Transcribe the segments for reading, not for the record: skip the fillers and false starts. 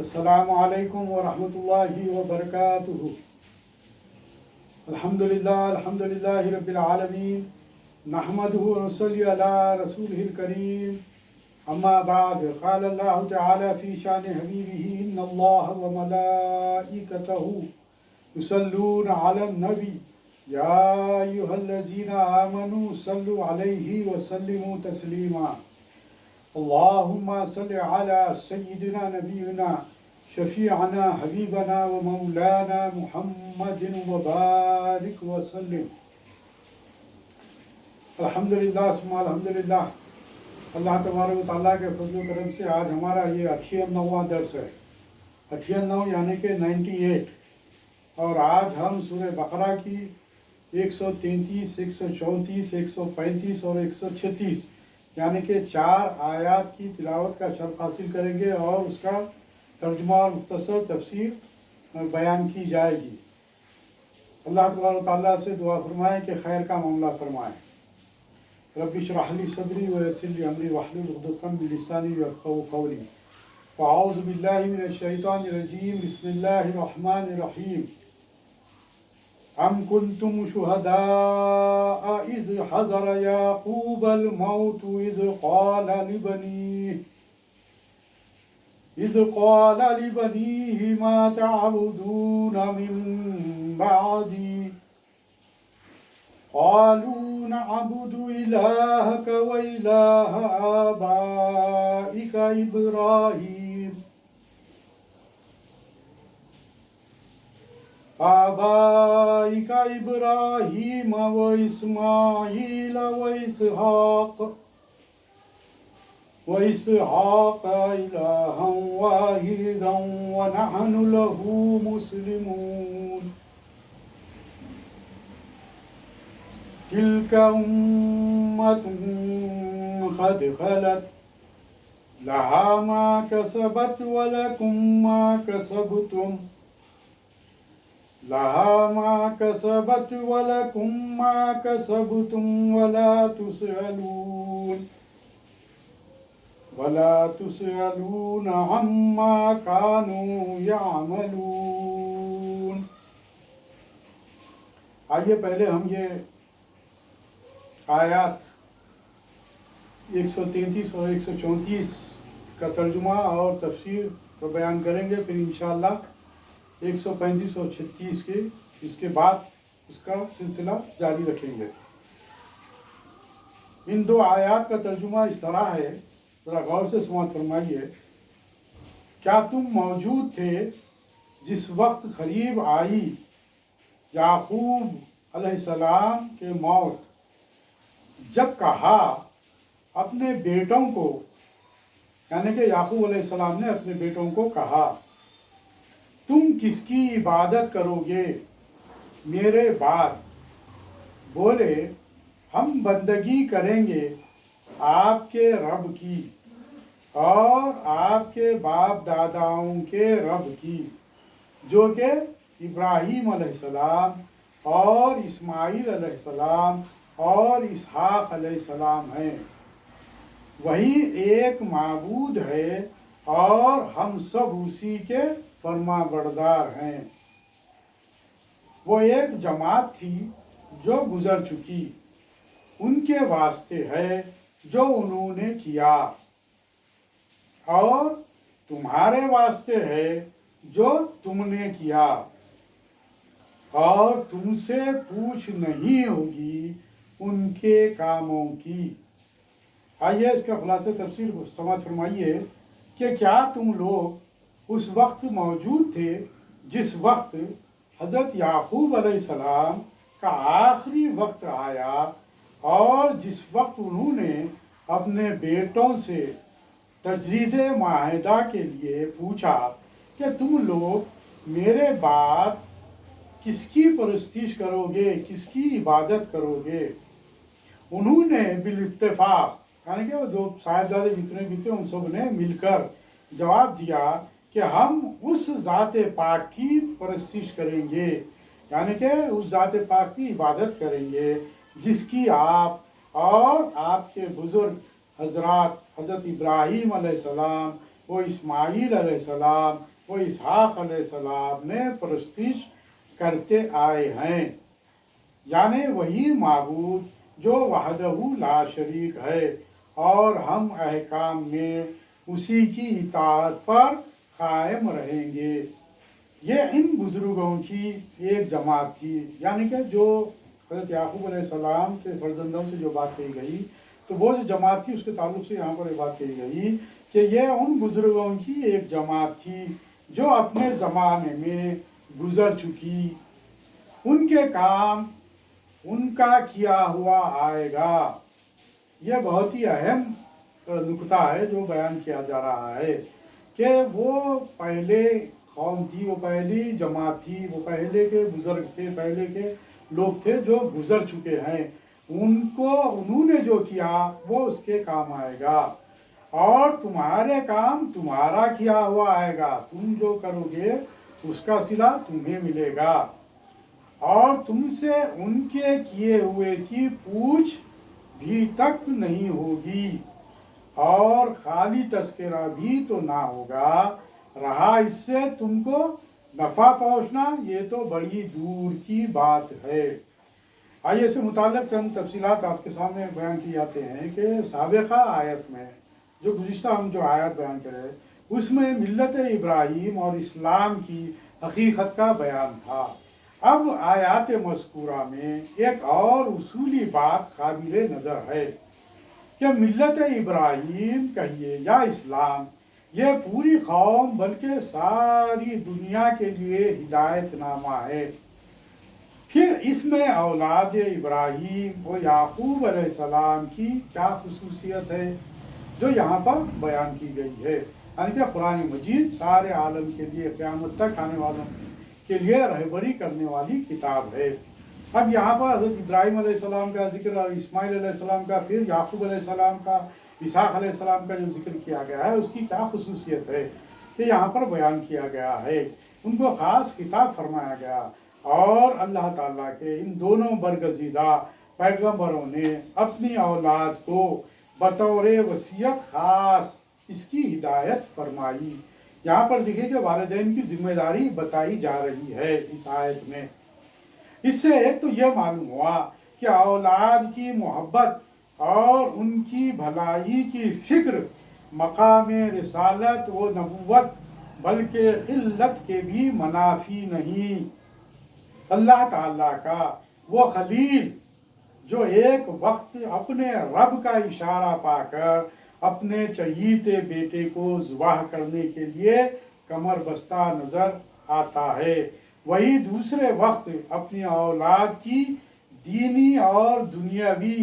السلام علیکم ورحمۃ اللہ وبرکاتہ۔ الحمدللہ رب العالمین، نحمدہ ونصلی علی رسولہ الکریم، اما بعد، قال اللہ تعالی فی شان حبیبہ ان اللہ وملائکتہ یصلون علی النبی یا ایھا الذین آمنوا صلوا علیہ وسلموا تسلیما۔ اللہم صل علی سیدنا نبینا شفیعنا حبیبنا و مولانا محمد وبارک وسلم۔ الحمدللہ ثم الحمدللہ، اللہ تبارک و تعالیٰ کے فضل و کرم سے آج ہمارا یہ 98واں درس ہے۔ 98 یعنی کہ 98، اور آج ہم سورہ بقرہ کی 133، 134، 135 اور 136 یعنی کہ 4 آیات کی تلاوت کا شرف حاصل کریں گے اور اس کا ترجمہ اور مختصر تفسیر بیان کی جائے گی۔ اللہ تبارک و تعالیٰ سے دعا فرمائیں کہ خیر کا معاملہ فرمائیں۔ رب اشرح لی صدری ویسر لی امری واحلل عقدۃ من لسانی یفقہوا قولی۔ اعوذ باللہ من الشیطان الرجیم، بسم اللہ الرحمن الرحیم۔ ام کنتم شہداء اذ حضر یعقوب الموت اذ قال لبنیہ ما تعبدون من بعدی قالوا نعبد الہک و الہ آبائک ابراہیم و اسماعیل و اسحاق الہا واحدا ونحن له مسلمون۔ تلک امۃ قد خلت لہا ما کسبت ولکم ما کسبتم ولا تسألون عما كانوا يعملون۔ آئیے پہلے ہم یہ آیات 133 اور 134 کا ترجمہ اور تفسیر کو بیان کریں گے، پھر انشاءاللہ 135 اور 36 کے اس کے بعد اس کا سلسلہ جاری رکھیں گے۔ ان 2 آیات کا ترجمہ اس طرح ہے، ذرا غور سے سماعت فرمائیے۔ کیا تم موجود تھے جس وقت قریب آئی یعقوب علیہ السلام کے موت، جب کہا اپنے بیٹوں کو، یعنی کہ یعقوب علیہ السلام نے اپنے بیٹوں کو کہا، تم کس کی عبادت کرو گے میرے بعد؟ بولے، ہم بندگی کریں گے آپ کے رب کی اور آپ کے باپ داداؤں کے رب کی، جو کہ ابراہیم علیہ السلام اور اسماعیل علیہ السلام اور اسحاق علیہ السلام ہیں۔ وہی ایک معبود ہے اور ہم سب اسی کے فرما بردار ہیں۔ وہ ایک جماعت تھی جو گزر چکی، ان کے واسطے ہے جو انہوں نے کیا، اور تمہارے واسطے ہے جو تم نے کیا، اور تم سے پوچھ نہیں ہوگی ان کے کاموں کی۔ آئیے اس کا خلاصہ تفسیر کو سمجھ فرمائیے کہ کیا تم لوگ اس وقت موجود تھے جس وقت حضرت یعقوب علیہ السلام کا آخری وقت آیا، اور جس وقت انہوں نے اپنے بیٹوں سے تجدید معاہدہ کے لیے پوچھا کہ تم لوگ میرے بعد کس کی پرستش کرو گے، کس کی عبادت کرو گے؟ انہوں نے بالاتفاق، یعنی کہ وہ 2 صاحبزادے جتنے بھی تھے ان سب نے مل کر جواب دیا کہ ہم اس ذات پاک کی پرستش کریں گے، یعنی کہ اس ذات پاک کی عبادت کریں گے جس کی آپ اور آپ کے بزرگ حضرات حضرت ابراہیم علیہ السلام وہ اسماعیل علیہ السلام وہ اسحاق علیہ السلام نے پرستش کرتے آئے ہیں، یعنی وہی معبود جو وحدہ لا شریک ہے، اور ہم احکام میں اسی کی اطاعت پر قائم رہیں گے۔ یہ ان بزرگوں کی ایک جماعت تھی، یعنی کہ جو حضرت یعقوب علیہ السلام کے فرزندوں سے جو بات کہی گئی، تو وہ جو جماعت تھی اس کے تعلق سے یہاں پر یہ بات کہی گئی کہ یہ ان بزرگوں کی ایک جماعت تھی جو اپنے زمانے میں گزر چکی، ان کے کام ان کا کیا ہوا آئے گا۔ یہ بہت ہی اہم نکتہ ہے جو بیان کیا جا رہا ہے کہ وہ پہلے قوم تھی، وہ پہلی جماعت تھی، وہ پہلے کے بزرگ تھے، پہلے کے لوگ تھے جو گزر چکے ہیں، انہوں نے جو کیا وہ اس کے کام آئے گا، اور تمہارے کام تمہارا کیا ہوا آئے گا، تم جو کرو گے اس کا صلہ تمہیں ملے گا، اور تم سے ان کے کیے ہوئے کی پوچھ بھی تک نہیں ہوگی، اور خالی تذکرہ بھی تو نہ ہوگا، رہا اس سے تم کو نفع پہنچنا یہ تو بڑی دور کی بات ہے۔ آئیے اس سے متعلق چند تفصیلات آپ کے سامنے بیان کی جاتے ہیں کہ سابقہ آیت میں جو گزشتہ ہم جو آیت بیان کرے اس میں ملت ابراہیم اور اسلام کی حقیقت کا بیان تھا۔ اب آیات مذکورہ میں ایک اور اصولی بات قابل نظر ہے کہ ملت ابراہیم کہیے یا اسلام، یہ پوری قوم بلکہ ساری دنیا کے لیے ہدایت نامہ ہے۔ پھر اس میں اولاد ابراہیم و یعقوب علیہ السلام کی کیا خصوصیت ہے جو یہاں پر بیان کی گئی ہے، یعنی کہ قرآن مجید سارے عالم کے لیے قیامت تک آنے والوں کے لیے رہبری کرنے والی کتاب ہے۔ اب یہاں پر حضرت ابراہیم علیہ السلام کا ذکر اور اسماعیل علیہ السلام کا، پھر یعقوب علیہ السلام کا، اسحاق علیہ السلام کا جو ذکر کیا گیا ہے اس کی کیا خصوصیت ہے کہ یہاں پر بیان کیا گیا ہے، ان کو خاص خطاب فرمایا گیا، اور اللہ تعالیٰ کے ان دونوں برگزیدہ پیغمبروں نے اپنی اولاد کو بطور وصیت خاص اس کی ہدایت فرمائی۔ یہاں پر دیکھیے کہ والدین کی ذمہ داری بتائی جا رہی ہے اس آیت میں۔ اس سے ایک تو یہ معلوم ہوا کہ اولاد کی محبت اور ان کی بھلائی کی فکر مقام رسالت و نبوت بلکہ قلت کے بھی منافی نہیں۔ اللہ تعالیٰ کا وہ خلیل جو ایک وقت اپنے رب کا اشارہ پا کر اپنے چہیتے بیٹے کو ذبح کرنے کے لیے کمر بستہ نظر آتا ہے، وہی دوسرے وقت اپنی اولاد کی دینی اور دنیاوی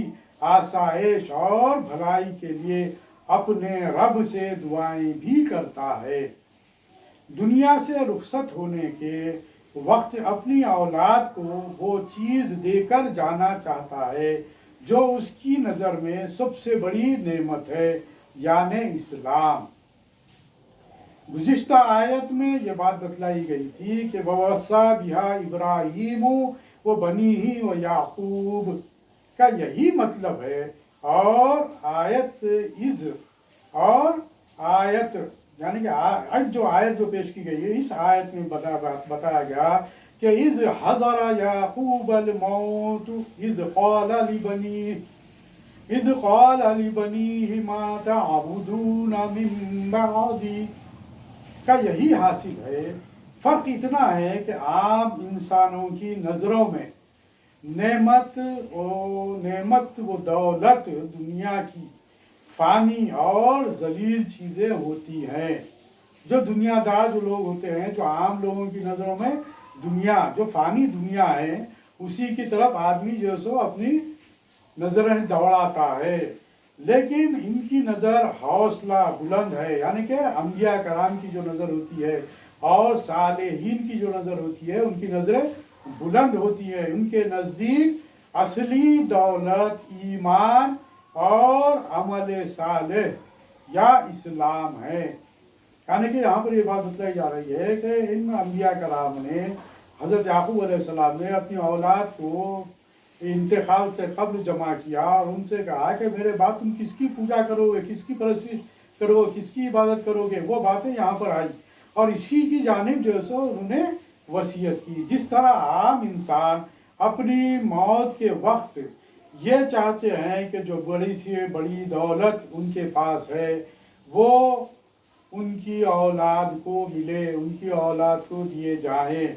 آسائش اور بھلائی کے لیے اپنے رب سے دعائیں بھی کرتا ہے۔ دنیا سے رخصت ہونے کے وقت اپنی اولاد کو وہ چیز دے کر جانا چاہتا ہے جو اس کی نظر میں سب سے بڑی نعمت ہے، یعنی اسلام۔ گزشتہ آیت میں یہ بات بتلائی گئی تھی کہ وَوَصَّىٰ بِهَا إِبْرَاهِيمُ وَبَنِيهِ وَيَعْقُوبُ کا یہی مطلب ہے، اور آیت یعنی کہ جو آیت جو پیش کی گئی ہے اس آیت میں بتایا گیا کہ اِذْ حَضَرَ يَعْقُوبَ الْمَوْتُ اِذْ قَالَ لِبَنِيهِ مَا تَعْبُدُونَ مِن بَعْدِي کا یہی حاصل ہے۔ فرق اتنا ہے کہ عام انسانوں کی نظروں میں نعمت و دولت دنیا کی فانی اور ذلیل چیزیں ہوتی ہیں۔ جو دنیا دار جو لوگ ہوتے ہیں، جو عام لوگوں کی نظروں میں دنیا جو فانی دنیا ہے اسی کی طرف آدمی جو سو اپنی نظریں دوڑاتا ہے، لیکن ان کی نظر حوصلہ بلند ہے، یعنی کہ انبیاء کرام کی جو نظر ہوتی ہے اور صالحین کی جو نظر ہوتی ہے ان کی نظریں بلند ہوتی ہیں۔ ان کے نزدیک اصلی دولت ایمان اور عمل صالح یا اسلام ہے، یعنی کہ یہاں پر یہ بات بتلائی جا رہی ہے کہ ان انبیاء کرام نے حضرت یعقوب علیہ السلام نے اپنی اولاد کو انتقال سے قبل جمع کیا اور ان سے کہا کہ میرے بعد تم کس کی پوجا کرو گے، کس کی پرستش کرو, کس کی عبادت کرو گے, وہ باتیں یہاں پر آئی اور اسی کی جانب جو سو انہوں نے وصیت کی. جس طرح عام انسان اپنی موت کے وقت یہ چاہتے ہیں کہ جو بڑی سے بڑی دولت ان کے پاس ہے وہ ان کی اولاد کو ملے, ان کی اولاد کو دیے جائیں,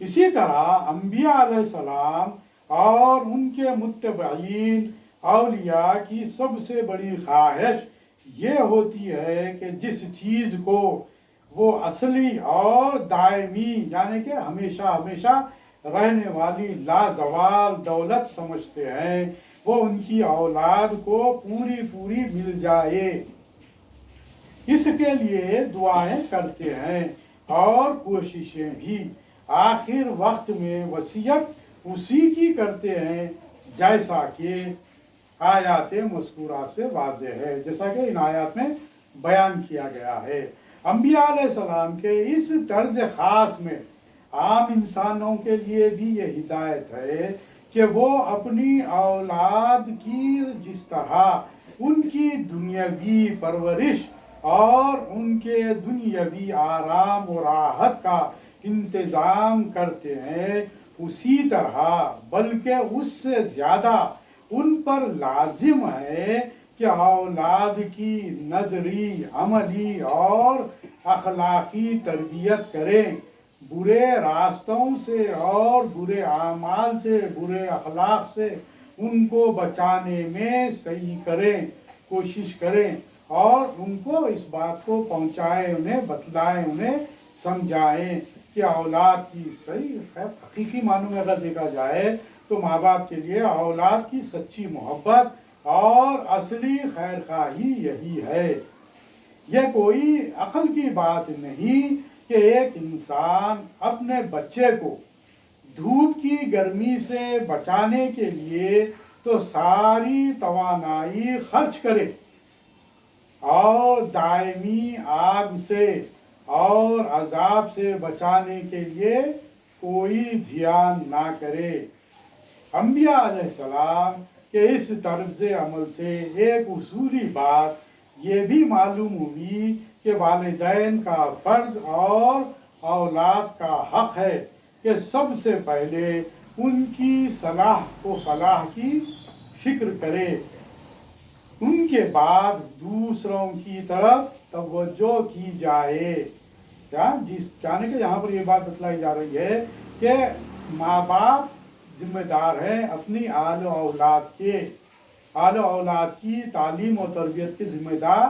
اسی طرح انبیاء علیہ السلام اور ان کے متبعین اولیاء کی سب سے بڑی خواہش یہ ہوتی ہے کہ جس چیز کو وہ اصلی اور دائمی یعنی کہ ہمیشہ ہمیشہ رہنے والی لازوال دولت سمجھتے ہیں وہ ان کی اولاد کو پوری پوری مل جائے. اس کے لیے دعائیں کرتے ہیں اور کوششیں بھی. آخر وقت میں وصیت اسی کی کرتے ہیں جیسا کہ آیات مذکورہ سے واضح ہے, جیسا کہ ان آیات میں بیان کیا گیا ہے. انبیاء علیہ السلام کے اس طرز خاص میں عام انسانوں کے لیے بھی یہ ہدایت ہے کہ وہ اپنی اولاد کی جس طرح ان کی دنیاوی پرورش اور ان کے دنیاوی آرام و راحت کا انتظام کرتے ہیں اسی طرح بلکہ اس سے زیادہ ان پر لازم ہے کہ اولاد کی نظری, عملی اور اخلاقی تربیت کریں, برے راستوں سے اور برے اعمال سے, برے اخلاق سے ان کو بچانے میں صحیح کریں, کوشش کریں اور ان کو اس بات کو پہنچائیں, انہیں بتلائیں, انہیں سمجھائیں کہ اولاد کی صحیح حقیقی معنوں میں اگر دیکھا جائے تو ماں باپ کے لیے اولاد کی سچی محبت اور اصلی خیر خواہی یہی ہے. یہ کوئی عقل کی بات نہیں کہ ایک انسان اپنے بچے کو دھوپ کی گرمی سے بچانے کے لیے تو ساری توانائی خرچ کرے اور دائمی آگ سے اور عذاب سے بچانے کے لیے کوئی دھیان نہ کرے. انبیاء علیہ السلام کے اس طرز عمل سے ایک اصولی بات یہ بھی معلوم ہوئی کہ والدین کا فرض اور اولاد کا حق ہے کہ سب سے پہلے ان کی صلاح و فلاح کی فکر کرے, ان کے بعد دوسروں کی طرف توجہ کی جائے. یعنی کہ یہاں پر یہ بات بتلائی جا رہی ہے کہ ماں باپ ذمہ دار ہیں اپنی آل و اولاد کی تعلیم و تربیت کے ذمہ دار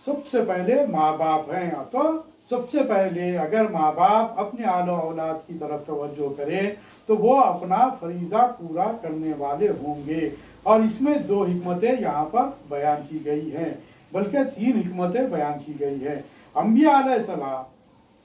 سب سے پہلے ماں باپ ہیں. تو سب سے پہلے اگر ماں باپ اپنے آل و اولاد کی طرف توجہ کریں تو وہ اپنا فریضہ پورا کرنے والے ہوں گے. اور اس میں 2 حکمتیں یہاں پر بیان کی گئی ہیں, بلکہ 3 حکمتیں بیان کی گئی ہیں. انبیاء علیہ السلام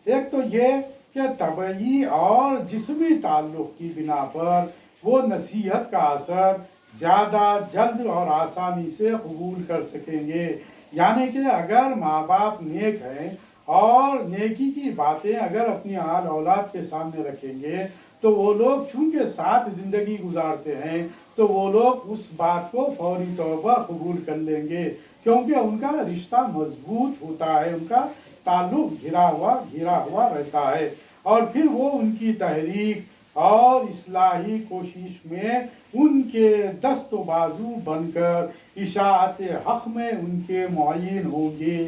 ایک تو یہ کہ طبعی اور جسمی تعلق کی بنا پر وہ نصیحت کا اثر زیادہ جلد اور آسانی سے قبول کر سکیں گے. یعنی کہ اگر ماں باپ نیک ہیں اور نیکی کی باتیں اگر اپنی آل اولاد کے سامنے رکھیں گے تو وہ لوگ چونکہ ساتھ زندگی گزارتے ہیں تو وہ لوگ اس بات کو فوری طور پر قبول کر لیں گے, کیونکہ ان کا رشتہ مضبوط ہوتا ہے, ان کا تعلق گھرا ہوا رہتا ہے. اور پھر وہ ان کی تحریک اور اصلاحی کوشش میں ان کے دست و بازو بن کر اشاعت حق میں ان کے معین ہوں گے.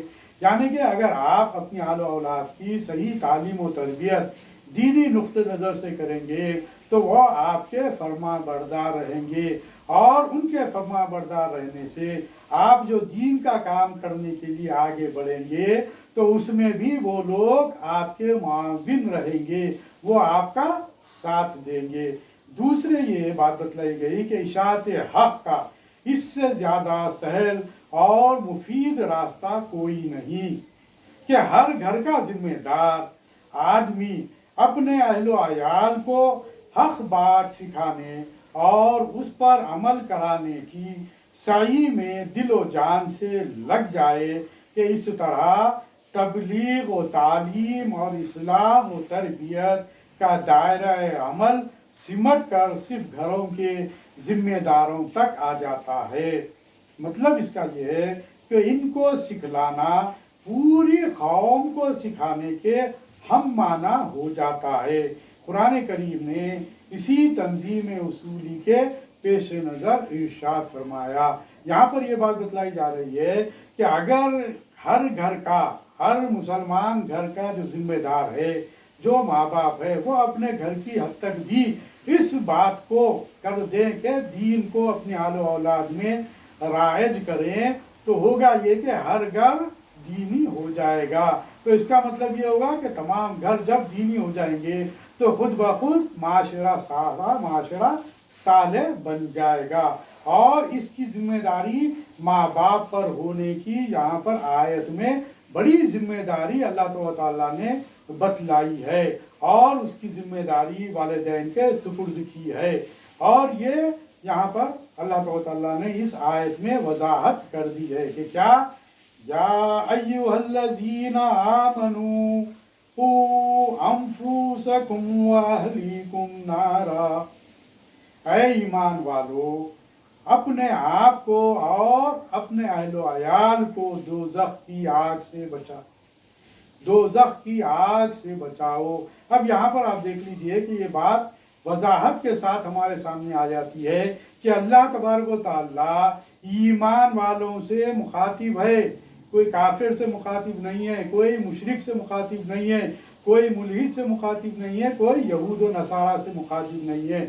یعنی کہ اگر آپ اپنی آل و اولاد کی صحیح تعلیم و تربیت دینی نقطہ نظر سے کریں گے تو وہ آپ کے فرما بردار رہیں گے, اور ان کے فرما بردار رہنے سے آپ جو دین کا کام کرنے کے لیے آگے بڑھیں گے تو اس میں بھی وہ لوگ آپ کے معاون رہیں گے, وہ آپ کا ساتھ دیں گے. دوسرے یہ بات بتلائی گئی کہ اشاعت حق کا اس سے زیادہ سہل اور مفید راستہ کوئی نہیں کہ ہر گھر کا ذمہ دار آدمی اپنے اہل و عیال کو حق بات سکھانے اور اس پر عمل کرانے کی سعی میں دل و جان سے لگ جائے کہ اس طرح تبلیغ و تعلیم اور اصلاح و تربیت کا دائرہ عمل سمٹ کر صرف گھروں کے ذمہ داروں تک آ جاتا ہے. مطلب اس کا یہ ہے کہ ان کو سکھلانا پوری قوم کو سکھانے کے ہم معنی ہو جاتا ہے۔ قرآن کریم نے اسی تنظیم اصولی کے پیش نظر ارشاد فرمایا۔ یہاں پر یہ بات بتلائی جا رہی ہے کہ اگر ہر گھر کا، ہر مسلمان گھر کا جو ذمہ دار ہے، جو ماں باپ ہے، وہ اپنے گھر کی حد تک بھی اس بات کو کر دیں کہ دین کو اپنی آل و اولاد میں رائج کریں، تو ہوگا یہ کہ ہر گھر دینی ہو جائے گا۔ تو اس کا مطلب یہ ہوگا کہ تمام گھر جب دینی ہو جائیں گے تو خود بخود معاشرہ صالح بن جائے گا۔ اور اس کی ذمہ داری ماں باپ پر ہونے کی یہاں پر آیت میں بڑی ذمہ داری اللہ تعالیٰ نے بتلائی ہے، اور اس کی ذمہ داری والدین کے سپرد کی ہے۔ اور یہ یہاں پر اللہ تعالیٰ نے اس آیت میں وضاحت کر دی ہے کہ کیا، یا ایھا الذین آمنوا قوا انفسکم واہلیکم نارا، اے ایمان والو اپنے آپ کو اور اپنے اہل و عیال کو دوزخ کی آگ سے بچاؤ، دوزخ کی آگ سے بچاؤ۔ اب یہاں پر آپ دیکھ لیجئے کہ یہ بات وضاحت کے ساتھ ہمارے سامنے آ جاتی ہے کہ اللہ تبارک و تعالیٰ ایمان والوں سے مخاطب ہے، کوئی کافر سے مخاطب نہیں ہے، کوئی مشرک سے مخاطب نہیں ہے، کوئی ملحد سے مخاطب نہیں ہے، کوئی یہود و نصارہ سے مخاطب نہیں ہے،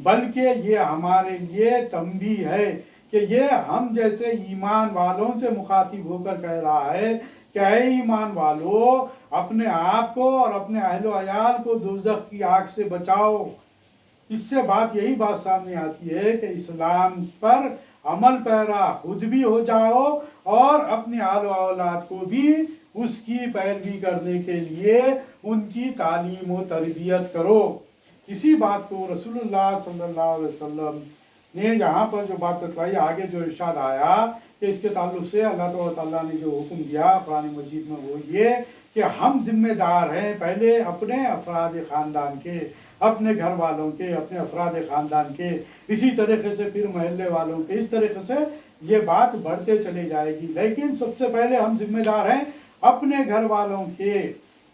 بلکہ یہ ہمارے لیے تنبیہ ہے کہ یہ ہم جیسے ایمان والوں سے مخاطب ہو کر کہہ رہا ہے کہ اے ایمان والو اپنے آپ کو اور اپنے اہل و عیال کو دوزخ کی آگ سے بچاؤ۔ اس سے یہی بات سامنے آتی ہے کہ اسلام پر عمل پیرا خود بھی ہو جاؤ اور اپنے آل و اولاد کو بھی اس کی پیروی کرنے کے لیے ان کی تعلیم و تربیت کرو۔ اسی بات کو رسول اللہ صلی اللہ علیہ وسلم نے یہاں پر جو بات بتلائی، آگے جو ارشاد آیا کہ اس کے تعلق سے اللہ تعالیٰ نے جو حکم دیا قرآن مجید میں، وہ یہ کہ ہم ذمہ دار ہیں پہلے اپنے افراد خاندان کے، اپنے گھر والوں کے، اپنے افراد خاندان کے، اسی طریقے سے پھر محلے والوں کے، اس طریقے سے یہ بات بڑھتے چلے جائے گی۔ لیکن سب سے پہلے ہم ذمہ دار ہیں اپنے گھر والوں کے،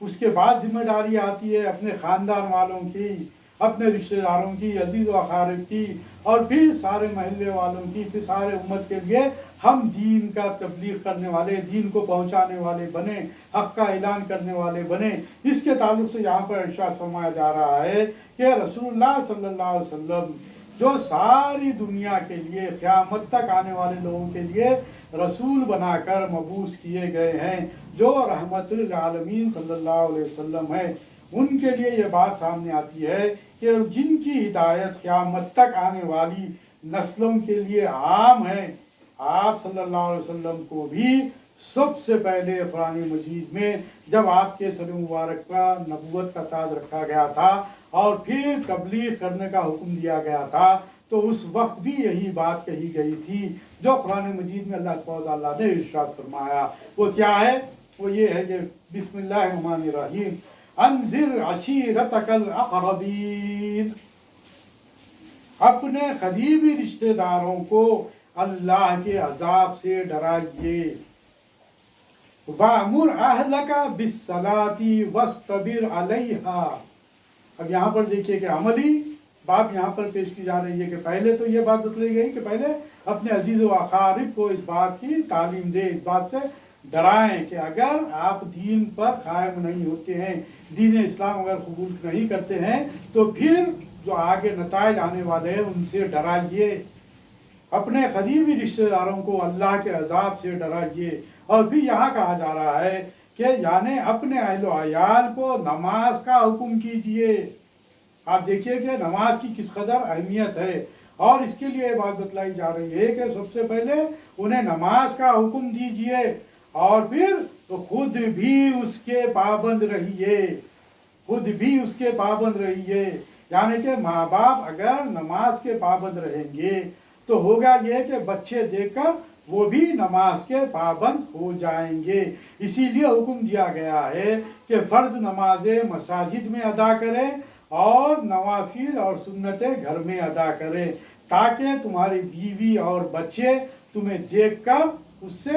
اس کے بعد ذمہ داری آتی ہے اپنے خاندان والوں کی، اپنے رشتہ داروں کی، عزیز و اقارب کی، اور پھر سارے محلے والوں کی، پھر سارے امت کے لیے ہم دین کا تبلیغ کرنے والے، دین کو پہنچانے والے بنے، حق کا اعلان کرنے والے بنے۔ اس کے تعلق سے یہاں پر ارشاد فرمایا جا رہا ہے کہ رسول اللہ صلی اللہ علیہ وسلم جو ساری دنیا کے لیے قیامت تک آنے والے لوگوں کے لیے رسول بنا کر مبعوث کیے گئے ہیں، جو رحمت للعالمین صلی اللہ علیہ وسلم ہیں، ان کے لیے یہ بات سامنے آتی ہے کہ جن کی ہدایت قیامت تک آنے والی نسلوں کے لیے عام ہے، آپ صلی اللہ علیہ وسلم کو بھی سب سے پہلے قرآن مجید میں جب آپ کے سر مبارک کا نبوت کا تاج رکھا گیا تھا اور پھر تبلیغ کرنے کا حکم دیا گیا تھا، تو اس وقت بھی یہی بات کہی گئی تھی جو قرآن مجید میں اللہ تعالیٰ نے ارشاد فرمایا۔ وہ کیا ہے؟ وہ یہ ہے کہ بسم اللہ الرحمن الرحیم، انذر عشیرتک الاقربین، اپنے قریبی رشتہ داروں کو اللہ کے عذاب سے ڈرائیے۔ وَأْمُرْ أَهْلَكَ بِالصَّلَاةِ وَاصْطَبِرْ عَلَيْهَا۔ اب یہاں پر دیکھیے کہ عملی بات یہاں پر پیش کی جا رہی ہے کہ پہلے تو یہ بات بتلائی گئی کہ پہلے اپنے عزیز و اقارب کو اس بات کی تعلیم دے، اس بات سے ڈرائیں کہ اگر آپ دین پر قائم نہیں ہوتے ہیں، دین اسلام اگر قبول نہیں کرتے ہیں، تو پھر جو آگے نتائج آنے والے ہیں ان سے ڈرائیے۔ اپنے قریبی رشتہ داروں کو اللہ کے عذاب سے ڈرائیے۔ اور پھر یہاں کہا جا رہا ہے کہ یعنی اپنے اہل و عیال کو نماز کا حکم کیجئے۔ آپ دیکھیے کہ نماز کی کس قدر اہمیت ہے، اور اس کے لیے بات بتلائی جا رہی ہے کہ سب سے پہلے انہیں نماز کا حکم دیجئے، اور پھر خود بھی اس کے پابند رہیے، خود بھی اس کے پابند رہیے۔ یعنی کہ ماں باپ اگر نماز کے پابند رہیں گے تو ہوگا یہ کہ بچے دیکھ کر وہ بھی نماز کے پابند ہو جائیں گے۔ اسی لیے حکم دیا گیا ہے کہ فرض نمازیں مساجد میں ادا کریں اور نوافل اور سنتیں گھر میں ادا کریں، تاکہ تمہاری بیوی اور بچے تمہیں دیکھ کر اس سے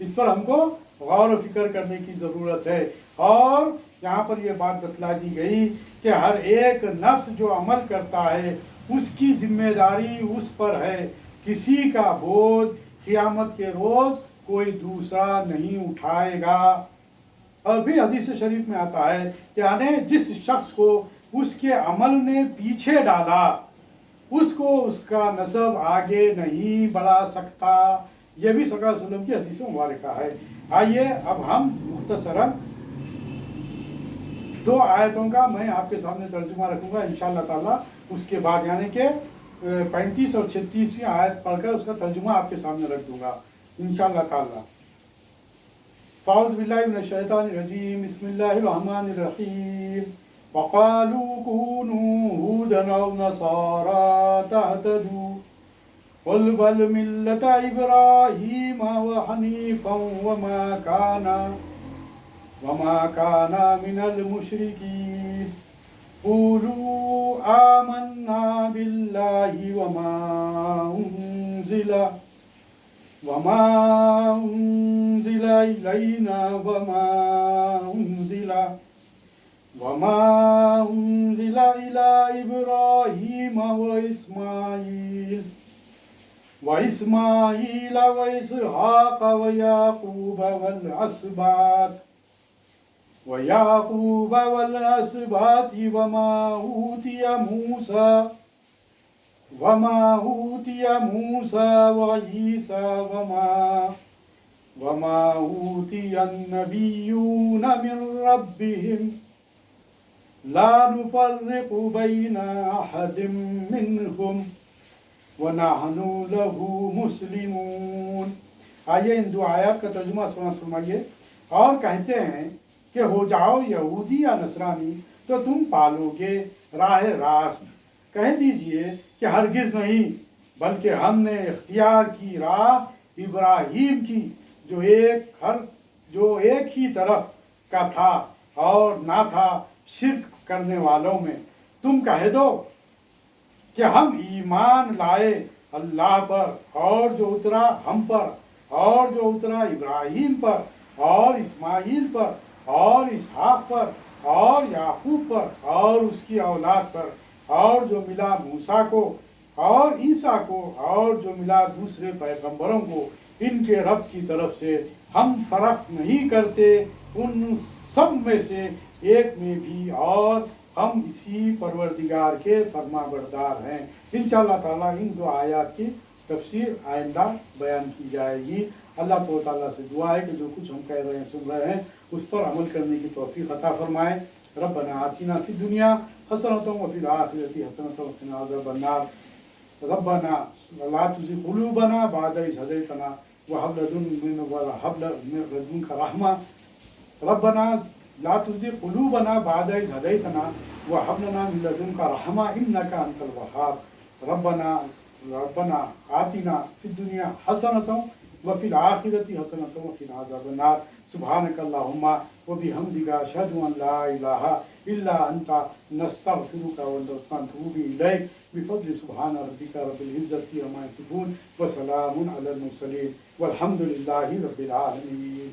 اس پر ہم کو غور و فکر کرنے کی ضرورت ہے۔ اور یہاں پر یہ بات بتلا دی گئی کہ ہر ایک نفس جو عمل کرتا ہے اس کی ذمہ داری اس پر ہے، کسی کا بوجھ قیامت کے روز کوئی دوسرا نہیں اٹھائے گا۔ اور بھی حدیث شریف میں آتا ہے کہ یعنی جس شخص کو اس کے عمل نے پیچھے ڈالا اس کو اس کا نسب آگے نہیں بڑھا سکتا۔ یہ بھی صلی اللہ علیہ وسلم کی حدیث مبارکہ ہے۔ آئیے اب ہم مختصراً 2 آیتوں کا میں آپ کے سامنے ترجمہ رکھوں گا انشاءاللہ تعالیٰ، اس کے بعد یعنی کہ 35 اور 36ویں آیت پڑھ کر اس کا ترجمہ آپ کے سامنے رکھ دوں گا انشاءاللہ تعالیٰ۔ اعوذ باللہ من الشیطان الرجیم، بسم اللہ الرحمن الرحیم۔ وقالوا كونوا هودا أو نصارى تهتدوا قل بل ملة إبراهيم وحنيفا وما كان من المشركين قولوا آمنا بالله وما أنزل إلينا وما أنزل إلى إبراهيم وإسماعيل وإسحاق ويعقوب والأسباط وما أوتي موسى وعيسى وما أوتي النبيون من ربهم لا نفرق بين أحد منهم وَنَحْنُ لَهُ مُسْلِمُونَ۔ آئیے ان 2 آیات کا ترجمہ سماعت فرمائیے۔ اور کہتے ہیں کہ ہو جاؤ یہودی یا نصرانی تو تم پالو گے راہ راست۔ کہہ دیجئے کہ ہرگز نہیں، بلکہ ہم نے اختیار کی راہ ابراہیم کی جو ایک ہی طرف کا تھا اور نہ تھا شرک کرنے والوں میں۔ تم کہہ دو کہ ہم ایمان لائے اللہ پر اور جو اترا ہم پر اور جو اترا ابراہیم پر اور اسماعیل پر اور اسحاق پر اور یعقوب پر اور اس کی اولاد پر، اور جو ملا موسیٰ کو اور عیسیٰ کو اور جو ملا دوسرے پیغمبروں کو ان کے رب کی طرف سے۔ ہم فرق نہیں کرتے ان سب میں سے ایک میں بھی، اور ہم اسی پروردگار کے فرما بردار ہیں۔ انشاءاللہ تعالیٰ ان 2 آیات کی تفسیر آئندہ بیان کی جائے گی۔ اللہ تعالیٰ سے دعا ہے کہ جو کچھ ہم کہہ رہے ہیں سن رہے ہیں اس پر عمل کرنے کی توفیق عطا فرمائے۔ ربنا آتنا فی الدنیا حسنۃ وفی الآخرۃ حسنۃ وقنا عذاب النار۔ ربنا لا تزغ قلوبنا بعد إذ هديتنا وهب من لدنك رحمة۔ ربنا لا تزغ قلوبنا بعد إذ هديتنا وهب لنا من لدنك رحمة إنك أنت الوهاب۔ ربنا آتنا في الدنيا حسنة وفي الآخرة حسنة وقنا عذاب النار۔ سبحانك اللهم وبحمدك أشهد أن لا إله إلا أنت نستغفرك ونتوب إليك بفضل سبحان ربك رب العزة عما يصفون وسلام على المرسلين والحمد لله رب العالمين۔